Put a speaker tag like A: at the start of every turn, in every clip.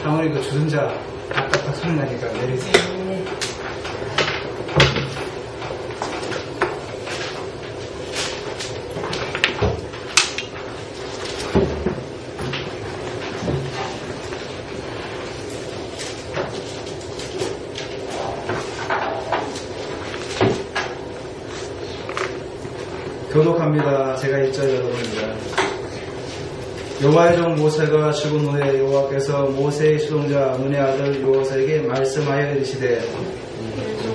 A: 사모님 그 주전자 딱딱딱 소리 나니까 내리세요.
B: 네.
A: 교독합니다. 제가 1절 여러분입니다. 여호와의 종 모세가 죽은 후에 여호와께서 모세의 수동자 눈의 아들 여호사에게 말씀하여 이르시되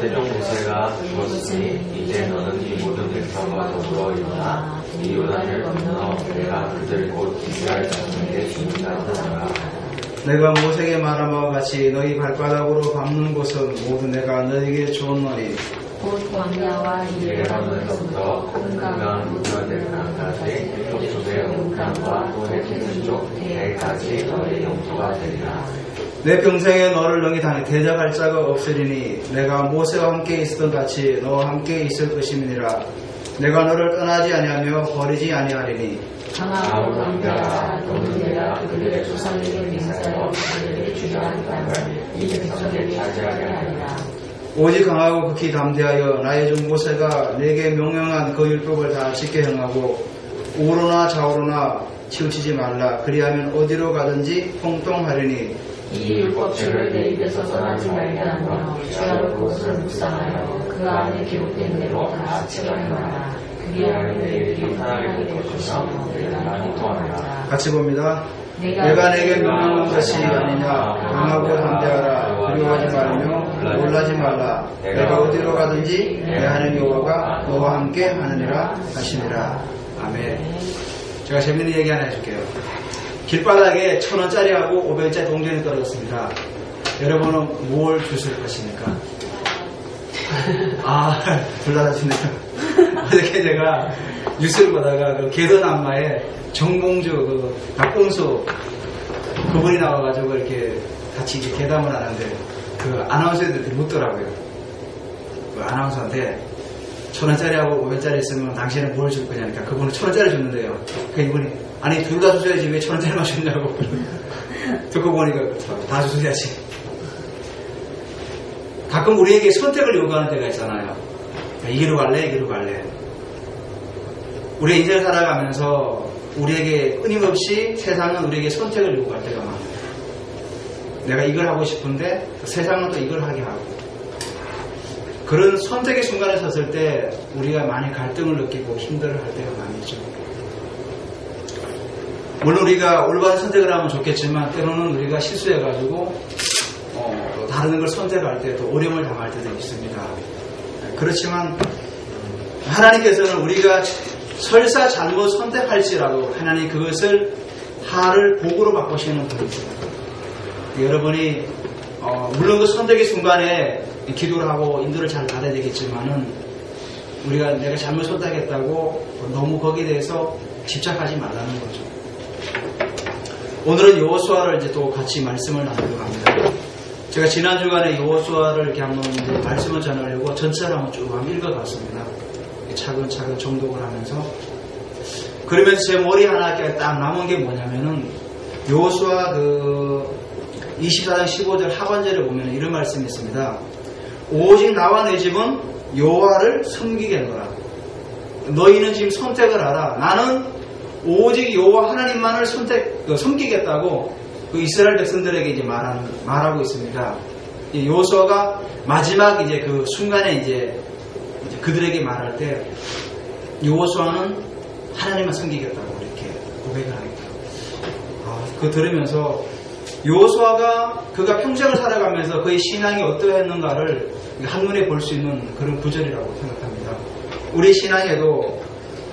C: 내 종 모세가 죽었으니 이제 너는 이 모든 백성과 더불어 일어나 이 요단을 건너 내가 그들 곧 이스라엘 자손에게 주는 땅을 가라.
A: 내가 모세에게 말한 바와 같이 너희 발바닥으로 밟는 곳은 모두 내가 너희에게 주었노니
B: 곧 광야와
C: 예레몬에서부터 금강 우겨대강까지 족속의 음탕과 또해 쪽 대까지 너의 영토가 되리라.
A: 내 평생에 너를 능히 대적할 자가 없으리니 내가 모세와 함께 있었던 같이 너와 함께 있을 것임이니라. 내가 너를 떠나지 아니하며 버리지 아니하리니
B: 강하고 강대하라. 너는 내가 그들의 조상에게 맹세하여 그들에게 주려 한 땅을 이 백성에게 차지하게 하리라.
A: 오직 강하고 극히 담대하여 나의 종 모세가 내게 명령한 그 율법을 다 지켜 행하고 우로나 좌우로나 치우치지 말라. 그리하면 어디로 가든지 통통하리니
B: 이 율법책을 내 입에서 떠나지 말게 하며 주야로 그것을 묵상하여 그 안에 기록된 대로 다 지켜 행하라. 그리하면 내 길이 편하게 될 것이며 내가 형통하리라.
A: 같이 봅니다. 내가 내게 명령한 것이 아니냐. 강하고 담대하라. 두려워하지 말며 놀라지 말라. 내가 어디로 가든지 내 하나님 여호와가 너와 함께 하느니라 하시니라. 아멘. 제가 재밌는 얘기 하나 해줄게요. 길바닥에 1,000원짜리하고 500원짜리 동전이 떨어졌습니다. 여러분은 뭘 주실 것입니까? 둘 다 하시네요. 어저께 제가 뉴스를 보다가 그 개선 안마에 정봉주 그 박봉수 그분이 나와가지고 이렇게 같이 이제 괴담을 하는데 그 아나운서들이 묻더라고요. 그 아나운서한테 1,000원짜리하고 500원짜리 있으면 당신은 뭘 줄 거냐니까 그분은 1,000원짜리 줬는데요. 그 이분이 아니 둘 다 주셔야지 왜 1,000원짜리만 줬냐고 듣고 보니까 다 주셔야지. 가끔 우리에게 선택을 요구하는 때가 있잖아요. 이기로 갈래 이기로 갈래. 우리의 인생을 살아가면서 우리에게 끊임없이 세상은 우리에게 선택을 요구할 때가 많아요. 내가 이걸 하고 싶은데 세상은 또 이걸 하게 하고 그런 선택의 순간에 섰을 때 우리가 많이 갈등을 느끼고 힘들어할 때가 많이 있죠. 물론 우리가 올바른 선택을 하면 좋겠지만 때로는 우리가 실수해가지고 다른 걸 선택할 때 또 어려움을 당할 때도 있습니다. 그렇지만 하나님께서는 우리가 설사 잘못 선택할지라도 하나님 그것을 하를 복으로 바꾸시는 분이십니다. 여러분이 물론 그 선택의 순간에 기도를 하고 인도를 잘 받아야 되겠지만은 우리가 내가 잘못 선택했다고 너무 거기에 대해서 집착하지 말라는 거죠. 오늘은 여호수아를 이제 또 같이 말씀을 나누려고 합니다. 제가 지난 주간에 여호수아를 이렇게 한번 이제 말씀을 전하려고 전체를 한번 쭉 한번 읽어봤습니다. 차근차근 정독을 하면서 그러면서 제 머리 하나 딱 남은 게 뭐냐면은 여호수아 그 24장 15절 하반절에 보면 이런 말씀이 있습니다. 오직 나와 내 집은 여호와를 섬기겠노라. 너희는 지금 선택을 하라. 나는 오직 여호와 하나님만을 섬기겠다고 그 이스라엘 백성들에게 이제 말하고 있습니다. 여호수아가 마지막 이제 그 순간에 이제 그들에게 말할 때 여호수아는 하나님만 섬기겠다고 이렇게 고백을 하겠다. 그거 들으면서 여호수아가 그가 평생을 살아가면서 그의 신앙이 어떠했는가를 한눈에 볼 수 있는 그런 구절이라고 생각합니다. 우리 신앙에도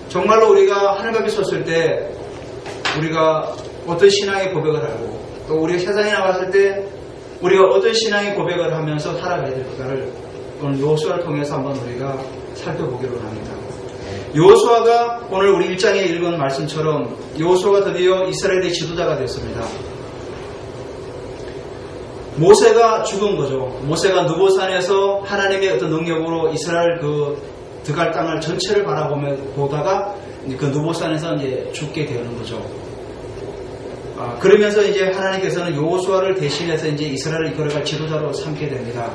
A: 정말로 우리가 하늘 앞에 섰을 때 우리가 어떤 신앙의 고백을 하고 또 우리가 세상에 나갔을 때 우리가 어떤 신앙의 고백을 하면서 살아가야 될까를 오늘 여호수아를 통해서 한번 우리가 살펴보기로 합니다. 여호수아가 오늘 우리 1장에 읽은 말씀처럼 여호수아가 드디어 이스라엘의 지도자가 됐습니다. 모세가 죽은 거죠. 모세가 느보산에서 하나님의 어떤 능력으로 이스라엘 그 들어갈 땅을 전체를 바라보다가 그 느보산에서 이제 죽게 되는 거죠. 그러면서 이제 하나님께서는 여호수아를 대신해서 이제 이스라엘을 이끌어갈 지도자로 삼게 됩니다.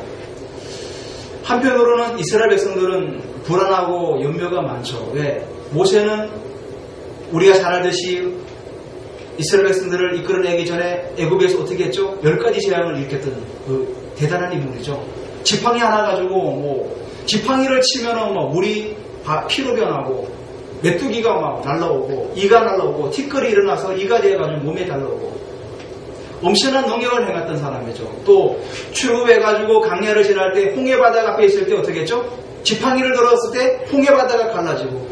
A: 한편으로는 이스라엘 백성들은 불안하고 염려가 많죠. 왜? 모세는 우리가 잘 알듯이 이스라엘 백성들을 이끌어내기 전에 애굽에서 어떻게 했죠? 10가지 재앙을 일으켰던 그 대단한 인물이죠. 지팡이 하나 가지고 지팡이를 치면은 물이 피로 변하고 메뚜기가 막 날라오고 이가 날라오고 티끌이 일어나서 이가 되어가지고 몸에 달라오고 엄청난 능력을 행했던 사람이죠. 또 출애굽해가지고 강야를 지날 때 홍해바다 앞에 있을 때 어떻게 했죠? 지팡이를 들었을 때 홍해바다가 갈라지고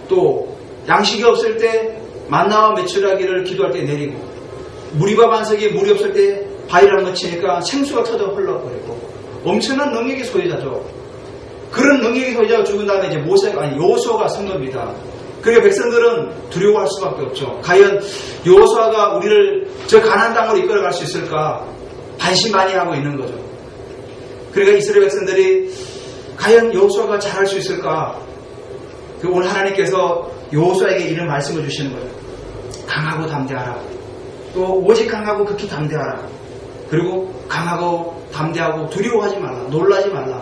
A: 또 양식이 없을 때 만나와 메추라기를 기도할 때 내리고 무리밥 안석에 물이 없을 때 바위를 한번 치니까 생수가 터져 흘러버리고 엄청난 능력의 소유자죠. 그런 능력의 소유자가 죽은 다음에 이제 여호수아가 선 겁니다. 그러니까 백성들은 두려워할 수밖에 없죠. 과연 여호수아가 우리를 저 가나안 땅으로 이끌어갈 수 있을까 반신반의하고 있는 거죠. 그러니까 이스라엘 백성들이 과연 여호수아가 잘할 수 있을까? 오늘 하나님께서 여호수아에게 이런 말씀을 주시는 거예요. 강하고 담대하라. 또 오직 강하고 극히 담대하라. 그리고 강하고 담대하고 두려워하지 말라. 놀라지 말라.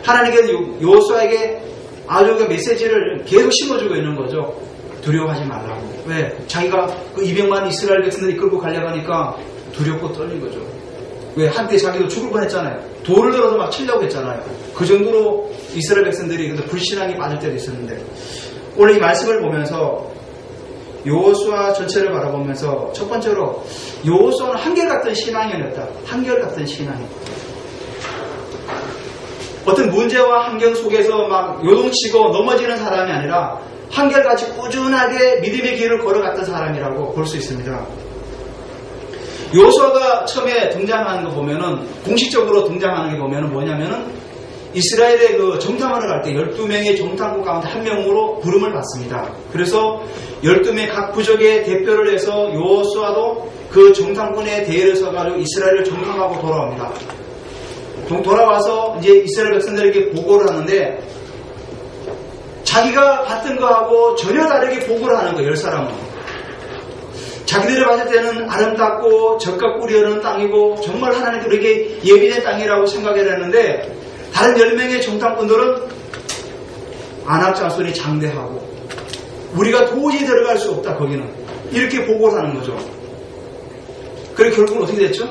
A: 하나님께서 여호수아에게 아주 그 메시지를 계속 심어주고 있는 거죠. 두려워하지 말라고. 왜? 자기가 그 200만 이스라엘 백성들을 이끌고 가려고 하니까 두렵고 떨린 거죠. 왜? 한때 자기도 죽을 뻔했잖아요. 돌을 들어서 막 치려고 했잖아요. 그 정도로 이스라엘 백성들이 불신앙에 빠질 때도 있었는데 오늘 이 말씀을 보면서 여호수아 전체를 바라보면서 첫 번째로 여호수아는 한결같은 신앙이었다. 한결같은 신앙이. 어떤 문제와 환경 속에서 막 요동치고 넘어지는 사람이 아니라 한결같이 꾸준하게 믿음의 길을 걸어갔던 사람이라고 볼 수 있습니다. 여호수아가 처음에 등장하는 거 보면은 공식적으로 등장하는 게 보면은 뭐냐면은 이스라엘의 그 정탐하러 갈 때 12명의 정탐꾼 가운데 한 명으로 부름을 받습니다. 그래서 12명 각 부족의 대표를 해서 여호수아도 그 정탐꾼의 대회를 서가지고 이스라엘을 정탐하고 돌아옵니다. 돌아와서 이제 이스라엘 백성들에게 보고를 하는데 자기가 봤던 거하고 전혀 다르게 보고를 하는 거예요. 10사람은. 자기들이 봤을 때는 아름답고 젖과 꿀이 흐르는 땅이고 정말 하나님께 예비된 땅이라고 생각을 했는데 다른 10명의 정탐꾼들은 안악장손이 장대하고 우리가 도저히 들어갈 수 없다 거기는. 이렇게 보고를 하는 거죠. 그리고 결국은 어떻게 됐죠?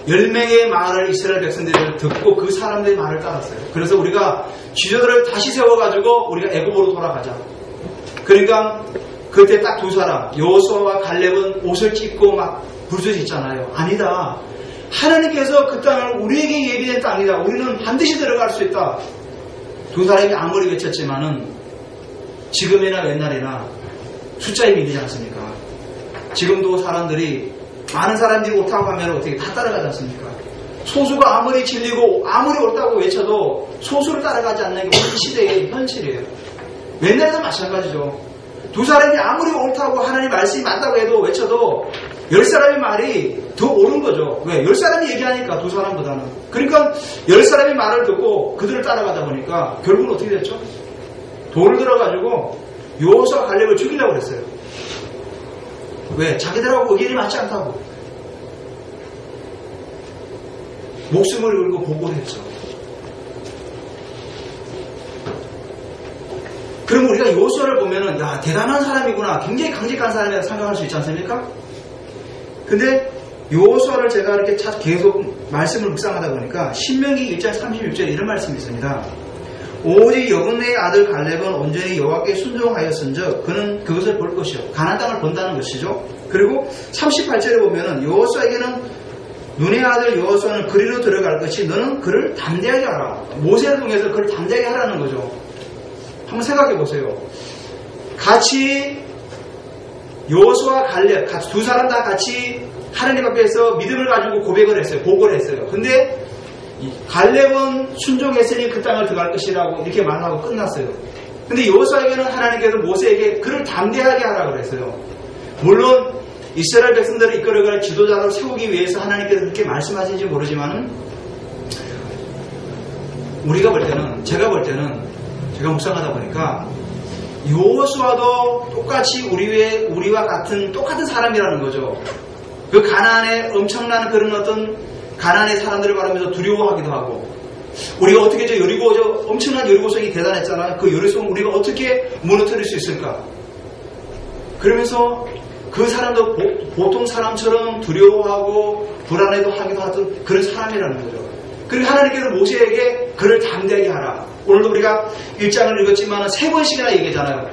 A: 10명의 말을 이스라엘 백성들이 듣고 그 사람들의 말을 따랐어요. 그래서 우리가 지도들을 다시 세워가지고 우리가 애굽으로 돌아가자. 그러니까 그때 딱 두 사람 여호수아와 갈렙은 옷을 찢고 막 부르짖잖아요. 아니다. 하나님께서 그 땅을 우리에게 예비된 땅이다. 우리는 반드시 들어갈 수 있다. 두 사람이 아무리 외쳤지만은 지금이나 옛날이나 숫자에 밀리지 않습니까? 지금도 사람들이 많은 사람들이 옳다고 하면 어떻게 다 따라가지 않습니까? 소수가 아무리 진리고 아무리 옳다고 외쳐도 소수를 따라가지 않는 게 우리 시대의 현실이에요. 옛날에도 마찬가지죠. 두 사람이 아무리 옳다고 하나님 말씀이 맞다고 해도 외쳐도 10사람의 말이 더 옳은 거죠. 왜? 10사람이 얘기하니까 두 사람보다는. 그러니까 10사람의 말을 듣고 그들을 따라가다 보니까 결국은 어떻게 됐죠? 돌을 들어가지고 여호수아 갈렙을 죽이려고 그랬어요. 왜? 자기들하고 의견이 맞지 않다고. 목숨을 걸고 보고를 했죠. 그럼 우리가 여호수아를 보면은 야 대단한 사람이구나, 굉장히 강직한 사람이라고 생각할 수 있지 않습니까? 근데 여호수아를 제가 이렇게 계속 말씀을 묵상하다 보니까 신명기 1장 36절에 이런 말씀이 있습니다. 오직 여분의 아들 갈렙은 온전히 여호와께 순종하였은즉 그는 그것을 볼 것이요. 가나안 땅을 본다는 것이죠. 그리고 38절에 보면은 여호수아에게는 눈의 아들 여호수아는 그리로 들어갈 것이 너는 그를 담대하게 하라. 모세를 통해서 그를 담대하게 하라는 거죠. 한번 생각해 보세요. 같이 여호수아 갈렙 두 사람 다 같이 하나님 앞에서 믿음을 가지고 고백을 했어요. 보고를 했어요. 근데 갈렙은 순종했으니 그 땅을 들어갈 것이라고 이렇게 말하고 끝났어요. 근데 여호수아에게는 하나님께서 모세에게 그를 담대하게 하라고 그랬어요. 물론 이스라엘 백성들을 이끌어갈 지도자로 세우기 위해서 하나님께서 그렇게 말씀하신지 모르지만은 우리가 볼 때는 제가 묵상하다 보니까 여호수아도 똑같이 우리와 같은 똑같은 사람이라는 거죠. 그 가나안의 엄청난 그런 어떤 가나안의 사람들을 바라면서 두려워하기도 하고, 우리가 어떻게 엄청난 여리고성이 대단했잖아요. 그 여리고성 우리가 어떻게 무너뜨릴 수 있을까? 그러면서 그 사람도 보통 사람처럼 두려워하고 불안해도 하기도 하던 그런 사람이라는 거죠. 그리고 하나님께서 모세에게 그를 담대하게 하라. 오늘도 우리가 1장을 읽었지만 3번씩이나 얘기하잖아요.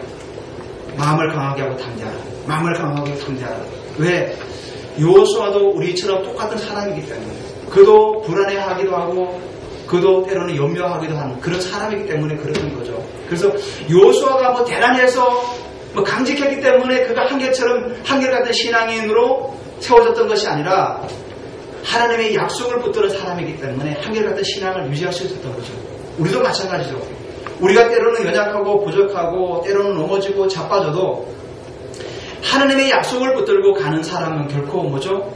A: 마음을 강하게 하고 담대하라. 마음을 강하게 하고 담대하라. 왜? 여호수아도 우리처럼 똑같은 사람이기 때문에, 그도 불안해하기도 하고 그도 때로는 염려하기도 하는 그런 사람이기 때문에 그러는 거죠. 그래서 여호수아가 뭐 대단해서 뭐 강직했기 때문에 그가 한결같은 신앙인으로 세워졌던 것이 아니라 하나님의 약속을 붙드는 사람이기 때문에 한결같은 신앙을 유지할 수 있었던 거죠. 우리도 마찬가지죠. 우리가 때로는 연약하고 부족하고 때로는 넘어지고 자빠져도 하나님의 약속을 붙들고 가는 사람은 결코 뭐죠?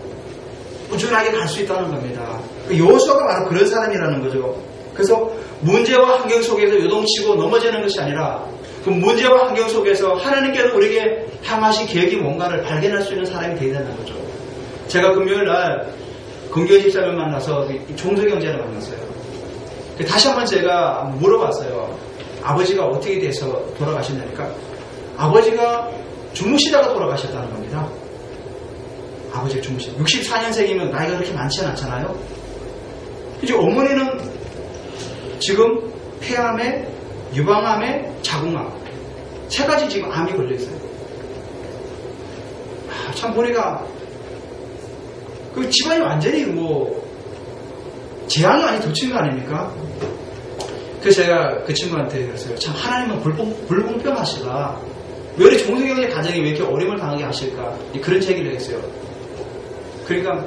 A: 꾸준하게 갈 수 있다는 겁니다. 여호수아가 바로 그런 사람이라는 거죠. 그래서 문제와 환경 속에서 요동치고 넘어지는 것이 아니라 그 문제와 환경 속에서 하나님께서 우리에게 향하신 계획이 뭔가를 발견할 수 있는 사람이 되어야 된다는 거죠. 제가 금요일 날 금교 집사를 만나서 종소경제를 만났어요. 다시 한번 제가 물어봤어요. 아버지가 어떻게 돼서 돌아가셨냐니까 아버지가 주무시다가 돌아가셨다는 겁니다. 아버지가 주무시다. 64년생이면 나이가 그렇게 많지는 않잖아요. 이제 어머니는 지금 폐암에 유방암에 자궁암 3가지 지금 암이 걸려있어요. 참 보니까 그 집안이 완전히 뭐 재앙이 많이 덮친 거 아닙니까? 그래서 제가 그 친구한테 그랬어요. 참 하나님은 불공평하시다. 왜 이렇게 종소경제 가정이 왜 이렇게 어려움을 당하게 하실까? 그런 얘기를 했어요. 그러니까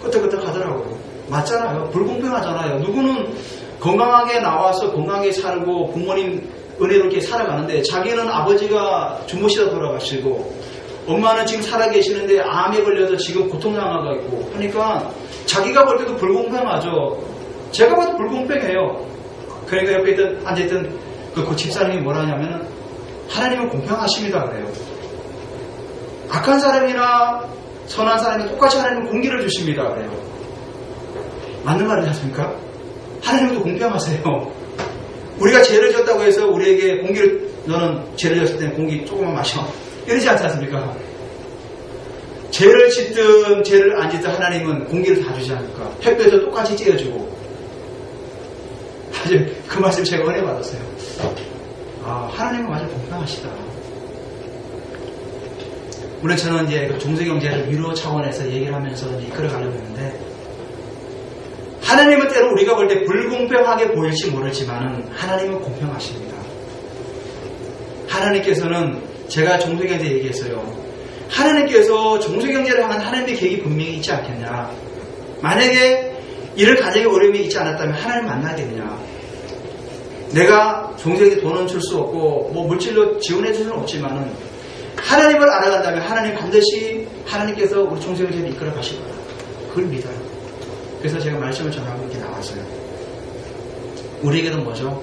A: 끄떡끄떡 하더라고요. 맞잖아요. 불공평하잖아요. 누구는 건강하게 나와서 건강하게 살고 부모님 은혜로 이렇게 살아가는데 자기는 아버지가 주무시다 돌아가시고 엄마는 지금 살아계시는데 암에 걸려서 지금 고통당하고 있고 하니까 자기가 볼 때도 불공평하죠. 제가 봐도 불공평해요. 그러니까 옆에 앉아있던 그 집사님이 뭐라 하냐면 하나님은 공평하십니다 그래요. 악한 사람이나 선한 사람이 똑같이 하나님은 공기를 주십니다 그래요. 맞는 말이지 않습니까? 하나님도 공평하세요. 우리가 죄를 졌다고 해서 우리에게 공기를 너는 죄를 졌을 때는 공기 조금만 마셔 이러지 않지 않습니까? 죄를 짓든 죄를 안 짓든 하나님은 공기를 다 주지 않을까? 햇볕도 똑같이 쬐어주고 아주 그 말씀 제가 은혜 받았어요. 하나님은 아주 공평하시다. 물론 저는 이제 그 종소경제를 위로 차원에서 얘기를 하면서 이제 이끌어가려고 했는데 하나님은 때로 우리가 볼 때 불공평하게 보일지 모르지만은 하나님은 공평하십니다. 하나님께서는 제가 종소경제 얘기했어요. 하나님께서 종소경제를 향한 하나님의 계획이 분명히 있지 않겠냐. 만약에 이를 가정에 어려움이 있지 않았다면 하나님 만나겠느냐. 내가 종소경제 돈은 줄 수 없고 뭐 물질로 지원해 줄 수는 없지만은 하나님을 알아간다면 하나님 반드시 하나님께서 우리 종소경제를 이끌어 가실 거다. 그걸 믿어요. 그래서 제가 말씀을 전하고 이렇게 나왔어요. 우리에게도 뭐죠?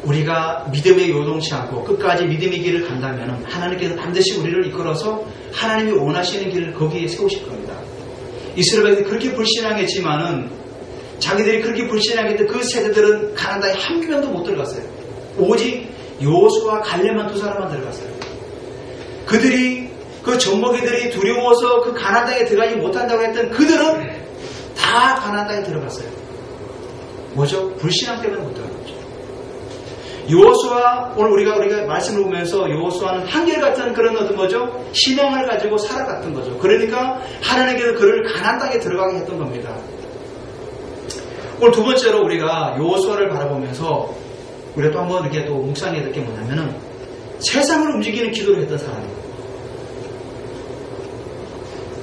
A: 우리가 믿음에 요동치 않고 끝까지 믿음의 길을 간다면 하나님께서 반드시 우리를 이끌어서 하나님이 원하시는 길을 거기에 세우실 겁니다. 이스라엘 백성들이 그렇게 불신앙했지만은 자기들이 그렇게 불신앙했던 그 세대들은 가나안 땅에 한 명도 못 들어갔어요. 오직 여호수아와 갈렙만 2사람만 들어갔어요. 그들이 그 전복이들이 두려워서 그 가나안 땅에 들어가지 못한다고 했던 그들은 다 가나안 땅에 들어갔어요. 뭐죠? 불신앙 때문에 못 들어간 거죠. 여호수아 오늘 우리가 말씀을 보면서 여호수아는 한결같은 그런 어떤 뭐죠? 신앙을 가지고 살아갔던 거죠. 그러니까 하나님께서 그를 가나안 땅에 들어가게 했던 겁니다. 오늘 두 번째로 우리가 여호수아를 바라보면서 우리가 또 한번 이렇게 또 묵상해야 될 게 뭐냐면은 세상을 움직이는 기도를 했던 사람이에요.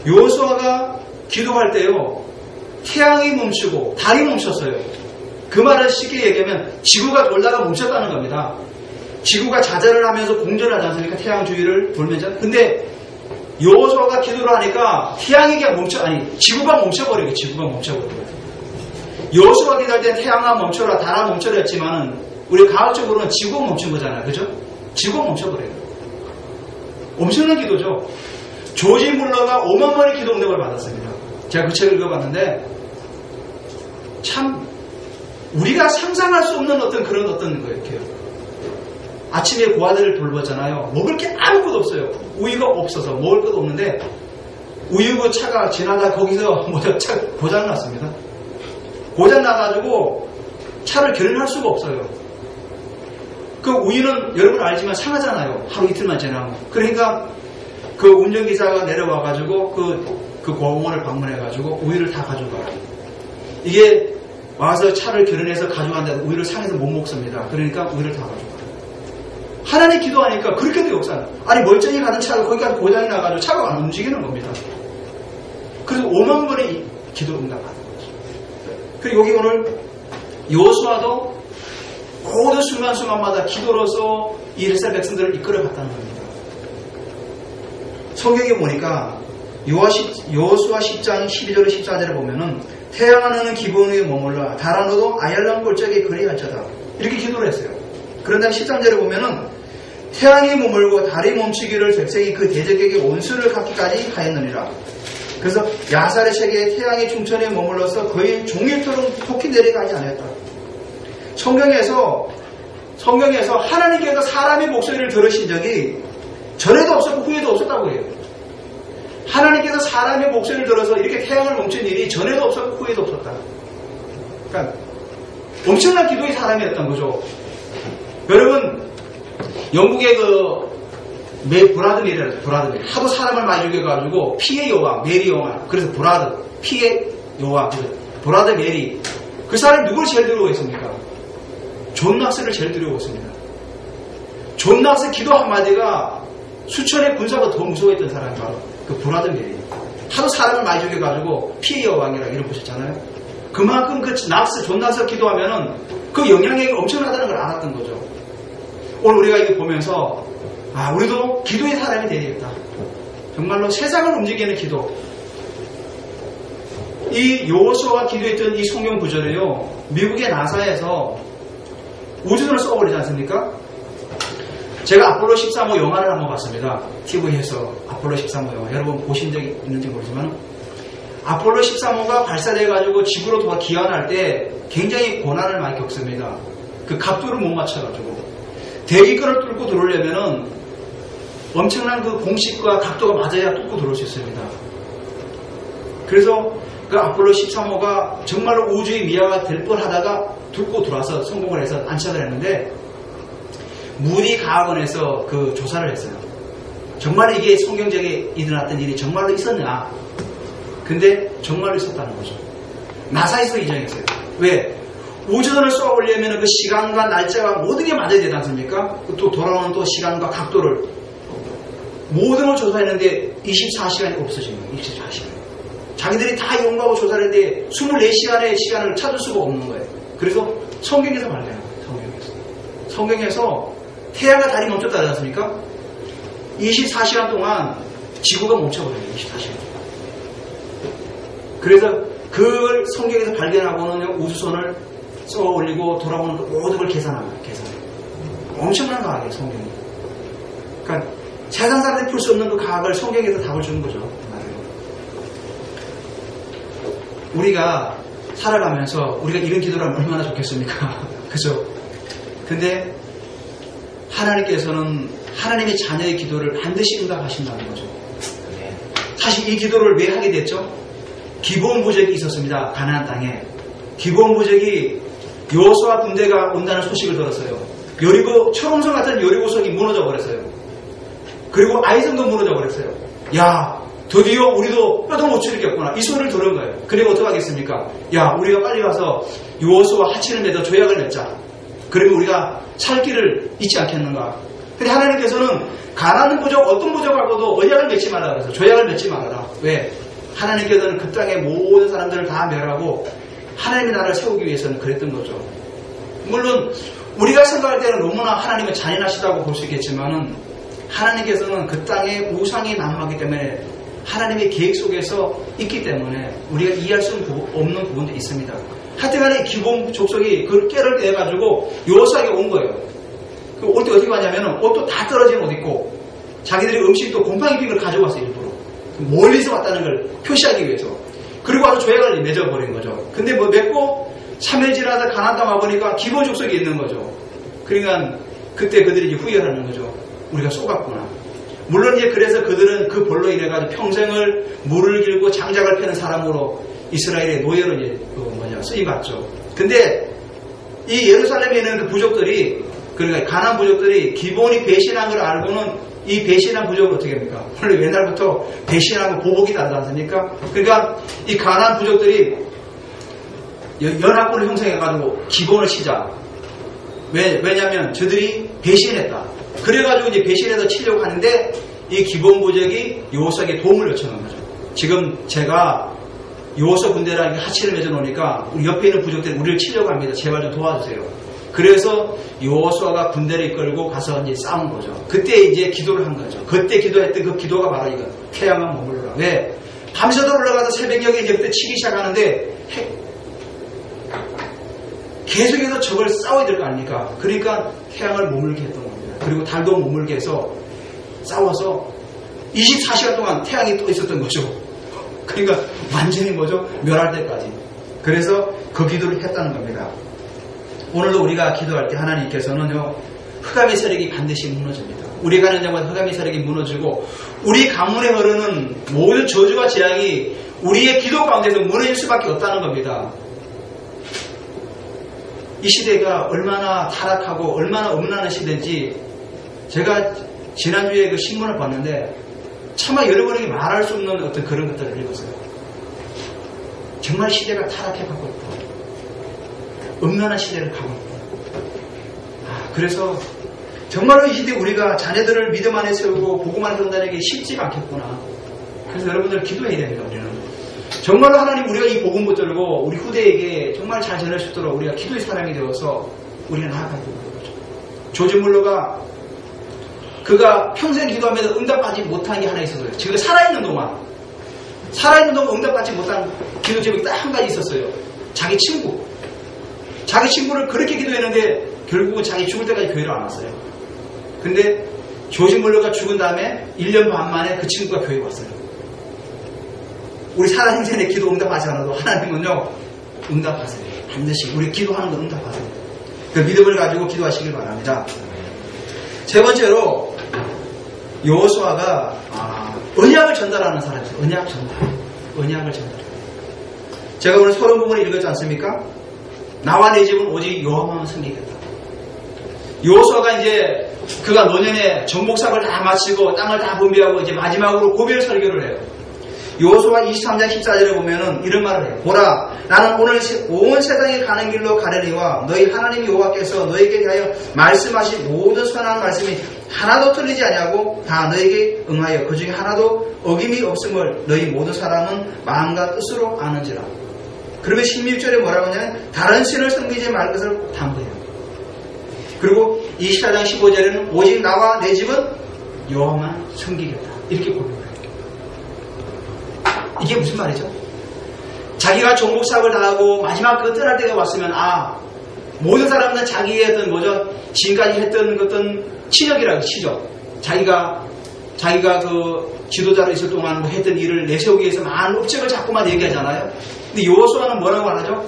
A: 여호수아가 기도할 때요 태양이 멈추고 달이 멈췄어요. 그 말은 쉽게 얘기하면 지구가 돌다가 멈췄다는 겁니다. 지구가 자전을 하면서 공전을 하지 않습니까? 태양 주위를 돌면서. 근데 여호수아가 기도를 하니까 태양이 그냥 지구가 멈춰버려요. 지구가 멈춰버려요. 여호수아가 기도할 때는 태양아 멈춰라, 달아 멈춰라 했지만은 우리 과학적으로는 지구가 멈춘 거잖아요. 그죠? 지구가 멈춰버려요. 엄청난 기도죠. 조지 물러가 5만 번의 기도 응답을 받았습니다. 제가 그 책을 읽어봤는데 참 우리가 상상할 수 없는 어떤 그런 어떤 거예요. 이렇게 아침에 고아들을 돌봤잖아요. 먹을 게 아무것도 없어요. 우유가 없어서 먹을 것도 없는데 우유 그 차가 지나다 거기서 차 고장 났습니다. 고장 나가지고 차를 견인할 수가 없어요. 그 우유는 여러분 알지만 상하잖아요. 하루 이틀만 지나면. 그러니까 그 운전기사가 내려와가지고 그 공원을 방문해가지고 우유를 다 가져가요. 이게 와서 차를 견인해서 가져간다고 우유를 상해서 못 먹습니다. 그러니까 우유를 다 가져가요. 하나님 기도하니까 그렇게도 역사는 아니 멀쩡히 가는 차가 거기까지 고장이 나가지고 차가 안 움직이는 겁니다. 그래서 5만 번의 기도 응답 받은 거죠. 그리고 여기 오늘 여호수아도 모든 순간순간마다 기도로서 이 이스라엘 백성들을 이끌어갔다는 겁니다. 성경에 보니까 여호수아 10장 12절에 14절에 보면은 태양하는 기본 위에 머물러 달아너도 아얄람 골짜기에 그리할지어다 이렇게 기도를 했어요. 그런데 13절에 보면은 태양이 머물고 달이 멈추기를 백성이 그 대적에게 원수를 갚기까지 하였느니라. 그래서 야살의 세계에 태양이 중천에 머물러서 거의 종일토록 토끼 내려가지 않았다. 성경에서 하나님께서 사람의 목소리를 들으신 적이 전에도 없었고 후에도 없었다고 해요. 하나님께서 사람의 목소리를 들어서 이렇게 태양을 멈춘 일이 전에도 없었고 후에도 없었다. 그러니까 엄청난 기도의 사람이었던 거죠. 여러분 영국의 브라드밀이라고 브라드밀 하도 사람을 많이 죽여가지고 피의 여왕 메리 여왕 그래서 피의 여왕 브라드 메리 그 사람이 누구를 제일 두려워했습니까? 존 낙스를 제일 두려워했습니다. 존 낙스 기도 한마디가 수천의 군사가 더 무서워했던 사람이 바로 그 브라드 메리 하도 사람을 많이 죽여가지고 피의 여왕이라고 이름 보셨잖아요. 그만큼 그 존 낙스 기도하면은 그 영향력이 엄청나다는 걸 알았던 거죠. 오늘 우리가 이거 보면서 우리도 기도의 사람이 되야겠다. 정말로 세상을 움직이는 기도. 이 여호수아가 기도했던 이 성경 구절이요. 미국의 나사에서 우주선을 쏘아버리지 않습니까? 제가 아폴로 13호 영화를 한번 봤습니다. TV에서 아폴로 13호 영화. 여러분 보신 적이 있는지 모르지만 아폴로 13호가 발사돼가지고 지구로 귀환할 때 굉장히 고난을 많이 겪습니다. 그 각도를 못 맞춰가지고. 대기권을 뚫고 들어오려면은 엄청난 그 공식과 각도가 맞아야 뚫고 들어올 수 있습니다. 그래서 그 아폴로 13호가 정말로 우주의 미아가 될 뻔하다가 뚫고 들어와서 성공을 해서 안착을 했는데 무리 과학원에서 그 조사를 했어요. 정말 이게 성경적에 일어났던 일이 정말로 있었냐? 근데 정말로 있었다는 거죠. 나사에서 인정했어요. 왜? 우주선을 쏘아올리려면 그 시간과 날짜가 모든 게 맞아야 되지 않습니까? 또 돌아오는 또 시간과 각도를 모든 걸 조사했는데 24시간이 없어진 거예요. 24시간. 자기들이 다 연구하고 조사를 했는데 24시간의 시간을 찾을 수가 없는 거예요. 그래서 성경에서 발견한 거예요. 성경에서 태양과 달이 멈췄다지 않습니까? 24시간 동안 지구가 멈춰버려요. 24시간 동안. 그래서 그걸 성경에서 발견하고는 우주선을 쏘아 올리고 돌아오는 모든 걸 계산합니다. 엄청난 과학이에요, 성경이. 그러니까 세상 사람들이 풀 수 없는 그 과학을 성경에서 답을 주는 거죠. 우리가 살아가면서 우리가 이런 기도를 하면 얼마나 좋겠습니까? 그죠? 근데 하나님께서는 하나님의 자녀의 기도를 반드시 응답하신다는 거죠. 사실 이 기도를 왜 하게 됐죠? 기브온 부적이 있었습니다. 가나안 땅에. 기브온 부적이 여호수아 군대가 온다는 소식을 들었어요. 여리고 철옹성 같은 여리고성이 무너져 버렸어요. 그리고 아이성도 무너져 버렸어요. 야, 드디어 우리도 뼈도 못 추리겠구나. 이 소리를 들은 거예요. 그리고 어떻게 하겠습니까? 야, 우리가 빨리 와서 여호수아와 하치를 맺어 조약을 맺자. 그리고 우리가 살 길을 잊지 않겠는가. 근데 하나님께서는 가나안 부족 어떤 부족하고도 언약을 맺지 말라 그래서 조약을 맺지 말아라. 왜? 하나님께서는 그 땅의 모든 사람들을 다 멸하고 하나님의 나라를 세우기 위해서는 그랬던 거죠. 물론 우리가 생각할 때는 너무나 하나님은 잔인하시다고 볼 수 있겠지만은 하나님께서는 그 땅에 우상이 난무하기 때문에 하나님의 계획 속에서 있기 때문에 우리가 이해할 수 없는 부분도 있습니다. 하여튼간에 기본 족속이 그 깨를 내가지고 여호수아에게 온 거예요. 올 때 어떻게 왔냐면 옷도 다 떨어진 옷 입고 자기들이 음식도 곰팡이 핀 걸 가져왔어요. 일부러. 멀리서 왔다는 걸 표시하기 위해서. 그리고 아주 조약을 맺어버린 거죠. 근데 뭐 맺고 3일 지나다 가나안 땅 와보니까 기본 족속이 있는 거죠. 그러니까 그때 그들이 이제 후회하는 거죠. 우리가 속았구나. 물론 이제 그래서 그들은 그 벌로 인해가지고 평생을 물을 길고 장작을 패는 사람으로 이스라엘의 노예로 이제 쓰임받죠. 근데 이 예루살렘에 있는 그 부족들이, 그러니까 가나안 부족들이 기본이 배신한 걸 알고는 이 배신한 부족을 어떻게 합니까? 원래 옛날부터 배신하고 보복이 다르지 않습니까? 그러니까 이 가나안 부족들이 연합군을 형성해가지고 기본을 치자. 왜냐면 저들이 배신했다. 그래가지고 이제 배신해서 치려고 하는데 이 기본 부족이 여호수아에게 도움을 요청한 거죠. 지금 제가 여호수아 군대랑 하치를 맺어놓으니까 우리 옆에 있는 부족들이 우리를 치려고 합니다. 제발 좀 도와주세요. 그래서 여호수아가 군대를 이끌고 가서 이제 싸운 거죠. 그때 이제 기도를 한 거죠. 그때 기도했던 그 기도가 바로 이거. 태양아 머물러라. 왜? 밤새도록 올라가서 새벽녘에 이제 그때 치기 시작하는데 계속해서 적을 싸워야 될 거 아닙니까? 그러니까 태양을 머물게 했던 겁니다. 그리고 달도 머물게 해서 싸워서 24시간 동안 태양이 떠 있었던 거죠. 그러니까 완전히 뭐죠? 멸할 때까지. 그래서 그 기도를 했다는 겁니다. 오늘도 우리가 기도할 때 하나님께서는요, 흑암의 세력이 반드시 무너집니다. 우리가 가는 데마다 흑암의 세력이 무너지고 우리 가문에 흐르는 모든 저주와 재앙이 우리의 기도 가운데서 무너질 수밖에 없다는 겁니다. 이 시대가 얼마나 타락하고 얼마나 음란한 시대인지 제가 지난주에 그 신문을 봤는데 차마 여러분에게 말할 수 없는 어떤 그런 것들을 읽었어요. 정말 시대가 타락해가고 있다. 음란한 시대를 가고 있다. 그래서 정말로 이 시대에 우리가 자녀들을 믿음 안에 세우고 복음 안에 세운다는 게 쉽지가 않겠구나. 그래서 여러분들 기도해야 됩니다. 우리는 정말로 하나님 우리가 이 복음 붙들고 우리 후대에게 정말 잘 전할 수 있도록 우리가 기도의 사람이 되어서 우리는 나아가야 되는 거죠. 조지 물러가 그가 평생 기도하면서 응답받지 못한 게 하나 있었어요. 지금 살아있는 동안 응답받지 못한 기도 제목이 딱 한 가지 있었어요. 자기 친구를 그렇게 기도했는데 결국은 자기 죽을 때까지 교회를 안 왔어요. 근데 조지 물러가 죽은 다음에 1년 반 만에 그 친구가 교회에 왔어요. 우리 살아생전에 기도 응답하지 않아도 하나님은요 응답하세요. 반드시 우리 기도하는 거 응답하세요. 그 믿음을 가지고 기도하시길 바랍니다. 세 번째로 여호수아가 언약을 전달하는 사람이죠. 언약을 전달. 제가 오늘 서론 부분을 읽었지 않습니까? 나와 내 집은 오직 여호와만 섬기겠다. 여호수아가 이제 그가 노년에 정복사업을 다 마치고 땅을 다 분배하고 이제 마지막으로 고별 설교를 해요. 여호수아 23장 14절에 보면은 이런 말을 해요. 보라, 나는 오늘 온 세상에 가는 길로 가려니와 너희 하나님 여호와께서 너에게 대하여 말씀하신 모든 선한 말씀이 하나도 틀리지 아니하고 다 너에게 응하여 그 중에 하나도 어김이 없음을 너희 모든 사람은 마음과 뜻으로 아는지라. 그러면 16절에 뭐라고 하냐면 다른 신을 섬기지 말 것을 당부해요. 그리고 24장 15절에는 오직 나와 내 집은 여호와만 섬기겠다. 이렇게 고백해요. 이게 무슨 말이죠? 자기가 종복사업을 다 하고 마지막 그 떠날 때가 왔으면 모든 사람들은 자기의 어떤 지금까지 했던 어떤 친역이라고 치죠. 자기가 그 지도자로 있을 동안 했던 일을 내세우기 위해서 많은 업적을 자꾸만 얘기하잖아요. 근데 여호수아는 뭐라고 하죠?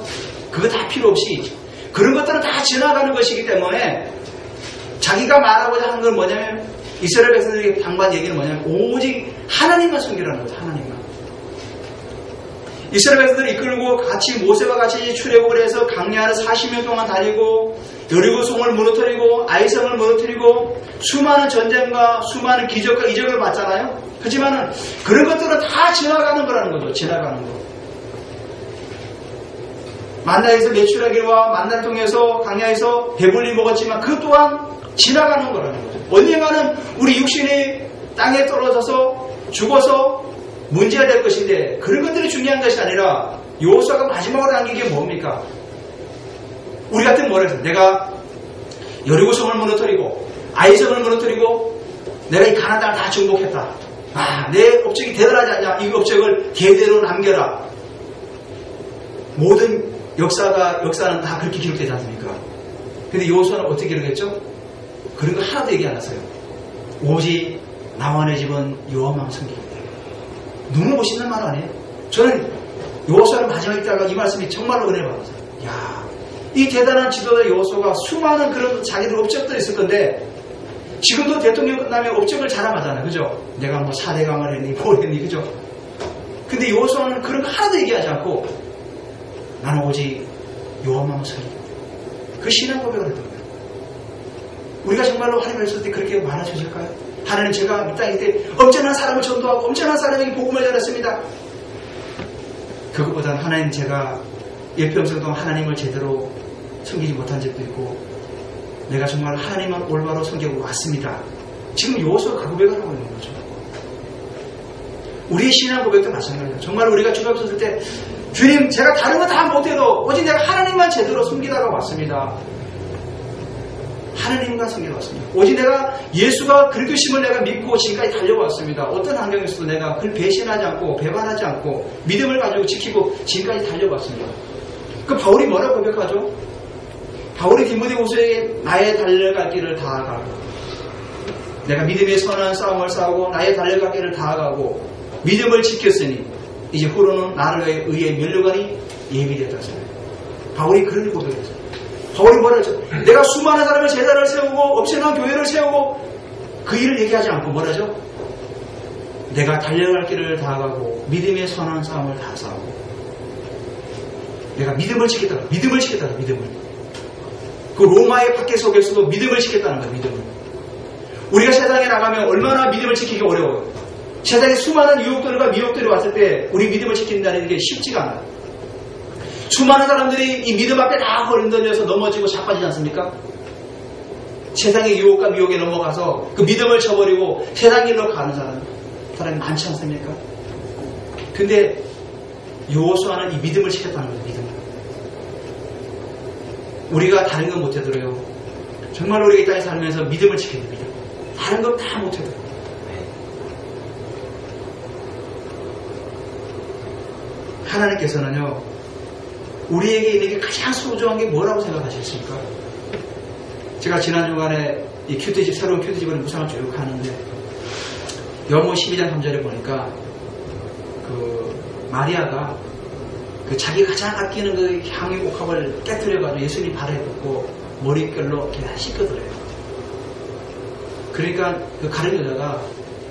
A: 그거 다 필요 없이 그런 것들은 다 지나가는 것이기 때문에 자기가 말하고자 하는 건 뭐냐면 이스라엘 백성들에게 당부한 얘기는 뭐냐면 오직 하나님만 섬기라는 거죠. 하나님만. 이스라엘 백성들을 이끌고 같이 모세와 같이 출애굽을 해서 강야를 40년 동안 다니고 여리고성을 무너뜨리고 아이성을 무너뜨리고 수많은 전쟁과 수많은 기적과 이적을 봤잖아요. 하지만은 그런 것들은 다 지나가는 거라는 거죠. 지나가는 거. 만나에서 매출하기와 만나를 통해서 강야에서 배불리 먹었지만 그 또한 지나가는 거라는 거죠. 언젠가는 우리 육신이 땅에 떨어져서 죽어서 문제가 될 것인데 그런 것들이 중요한 것이 아니라 여호수아가 마지막으로 남긴 게 뭡니까? 우리 같은 뭐라 해서 내가 여리고성을 무너뜨리고 아이성을 무너뜨리고 내가 이 가나안 땅을 다 정복했다. 내 업적이 대단하지 않냐? 이 업적을 대대로 남겨라. 모든 역사는 다 그렇게 기록되지 않습니까? 근데 여호수아는 어떻게 기록했죠? 그런 거 하나도 얘기 안 했어요. 오직 나와 내 집은 여호와만 섬기겠다. 너무 멋있는 말 아니에요? 저는 여호수아를 마지막에 따라가 이 말씀이 정말로 은혜를 받았어요. 야, 이 대단한 지도자 여호수아가 수많은 그런 자기들 업적도 있을 건데 지금도 대통령 끝나면 업적을 자랑하잖아요. 그죠? 내가 뭐 4대강을 했니, 뭘 했니, 그죠? 근데 여호수아는 그런 거 하나도 얘기하지 않고 나는 오직 여호와만 섬기겠다. 그 신앙 고백을 했던 거예요. 우리가 정말로 하나님을 했을 때 그렇게 말해주실까요? 하나님, 제가 이 땅에 때 엄청난 사람을 전도하고 엄청난 사람에게 복음을 전했습니다. 그것보다는 하나님, 제가 일평생 동안 하나님을 제대로 섬기지 못한 적도 있고 내가 정말 하나님만 올바로 섬기고 왔습니다. 지금 여호수아가 그 고백을 하고 있는 거죠. 우리의 신앙 고백도 마찬가지예요. 정말 우리가 주님 앞에 섰을 때 주님, 제가 다른 거 다 못해도 오직 내가 하나님만 제대로 섬기다가 왔습니다. 하나님만 섬기다 왔습니다. 오직 내가 예수가 그리스도심을 내가 믿고 지금까지 달려왔습니다. 어떤 환경에서도 내가 그걸 배신하지 않고 배반하지 않고 믿음을 가지고 지키고 지금까지 달려왔습니다. 그 바울이 뭐라고 고백하죠? 바울이 디모데후서에게 나의 달려갈 길을 다하고 내가 믿음의 선한 싸움을 싸우고 나의 달려갈 길을 다하고 믿음을 지켰으니 이제 후로는 나를 의해 면류관이 예비되었다. 바울이 그런 고백했어요. 바울이 뭐라 했죠? 내가 수많은 사람의 제자를 세우고 엄청난 교회를 세우고 그 일을 얘기하지 않고 뭐라죠? 내가 달려갈 길을 다하고 믿음의 선한 싸움을 다 싸우고 내가 믿음을 지켰다. 믿음을 지켰다. 믿음을. 그 로마의 박해 속에서도 믿음을 지켰다는 거예요. 믿음을. 우리가 세상에 나가면 얼마나 믿음을 지키기 어려워요. 세상에 수많은 유혹들과 미혹들이 왔을 때 우리 믿음을 지킨다는 게 쉽지가 않아요. 수많은 사람들이 이 믿음 앞에 다 흔들려서 넘어지고 자빠지지 않습니까? 세상의 유혹과 미혹에 넘어가서 그 믿음을 저버리고 세상 길로 가는 사람이 많지 않습니까? 근데 여호수아는 이 믿음을 지켰다는 거예요. 믿음을. 우리가 다른 건 못해도요. 정말 우리가 이 땅에 살면서 믿음을 지켜야 됩니다. 다른 건 다 못해도. 하나님께서는요, 우리에게 이렇게 가장 소중한 게 뭐라고 생각하셨습니까? 제가 지난 주간에 이 큐티집, 새로운 큐티집을 묵상을 쭉 하는데, 요한복음 12장 3절에 보니까, 마리아가 자기 가장 아끼는 그 향유 옥합을 깨뜨려가지고 예수님 발에 붓고 머릿결로 그냥 씻거든요. 그러니까 그 가른 여자가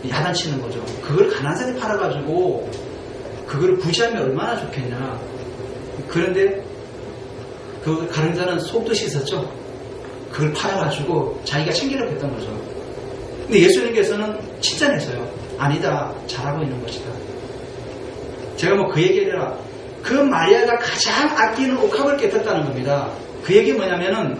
A: 야단치는 거죠. 그걸 가난산에 팔아가지고 그걸 부지하면 얼마나 좋겠냐. 그런데 그 가른 여자는 속도 씻었죠. 그걸 팔아가지고 자기가 챙기려고 했던 거죠. 근데 예수님께서는 칭찬했어요. 아니다, 잘하고 있는 것이다. 제가 뭐 그 얘기를 해라. 그 마리아가 가장 아끼는 옥합을 깨뜨렸다는 겁니다. 그 얘기 뭐냐면은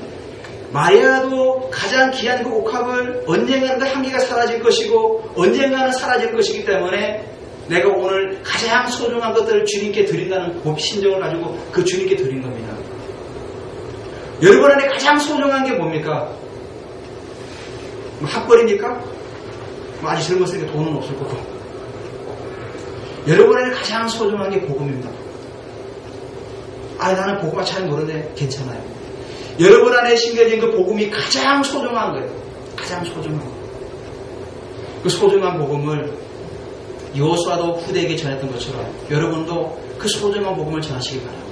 A: 마리아도 가장 귀한 그 옥합을 언젠가는 그 향기가 사라질 것이고 언젠가는 사라질 것이기 때문에 내가 오늘 가장 소중한 것들을 주님께 드린다는 신정을 가지고 그 주님께 드린 겁니다. 여러분 안에 가장 소중한 게 뭡니까? 학벌입니까? 아직 젊었으니까 돈은 없을 거고. 여러분 안에 가장 소중한 게 복음입니다. 나는 복음을 잘 모르는데 괜찮아요. 여러분 안에 심겨진 그 복음이 가장 소중한 거예요. 가장 소중한 거. 그 소중한 복음을 여호수아도 후대에게 전했던 것처럼 여러분도 그 소중한 복음을 전하시기 바랍니다.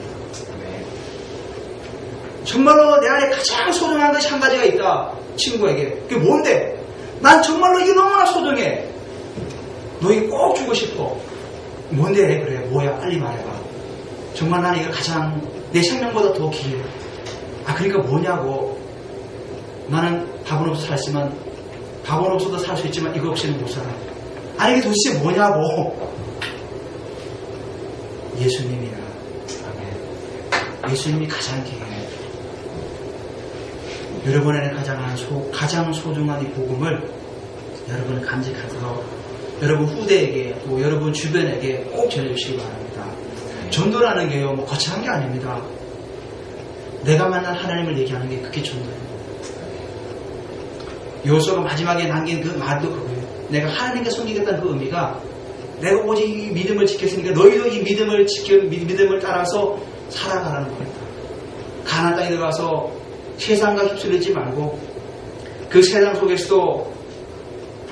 A: 정말로 내 안에 가장 소중한 것이 한 가지가 있다. 친구에게. 그게 뭔데? 난 정말로 이게 너무나 소중해. 너에게 꼭 주고 싶어. 뭔데? 그래. 뭐야? 빨리 말해봐. 정말 나는 이거 가장 내 생명보다 더 귀해. 그러니까 뭐냐고. 나는 밥은 없어 살지만 밥은 없어도 살 수 있지만 이거 없이는 못 살아. 이게 도대체 뭐냐고. 예수님이야. 예수님이 가장 귀해. 여러분 안에 가장 소중한 이 복음을 여러분 간직해서 여러분 후대에게 또 여러분 주변에게 꼭 전해주시기 바랍니다. 전도라는 게요, 거창한 게 아닙니다. 내가 만난 하나님을 얘기하는 게 그게 전도예요. 여호수아가 마지막에 남긴 그 말도 그거예요. 내가 하나님께 섬기겠다는 그 의미가 내가 오직 이 믿음을 지켰으니까 너희도 이 믿음을 따라서 살아가라는 겁니다. 가나안 땅에 들어가서 세상과 휩쓸리지 말고 그 세상 속에서도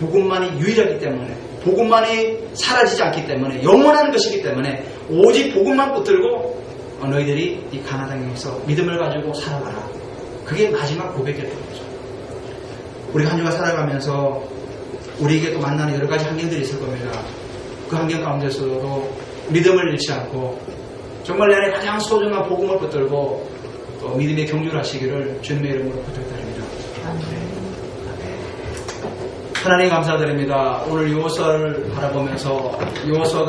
A: 복음만이 유일하기 때문에, 복음만이 사라지지 않기 때문에, 영원한 것이기 때문에 오직 복음만 붙들고 너희들이 이 가나안 땅에서 믿음을 가지고 살아가라. 그게 마지막 고백이었던 거죠. 우리가 한 주간 살아가면서 우리에게 또 만나는 여러 가지 환경들이 있을 겁니다. 그 환경 가운데서도 믿음을 잃지 않고 정말 내 안에 가장 소중한 복음을 붙들고 또 믿음의 경주를 하시기를 주님의 이름으로 부탁드립니다. 하나님 감사드립니다. 오늘 요호수아를 바라보면서 요호수아가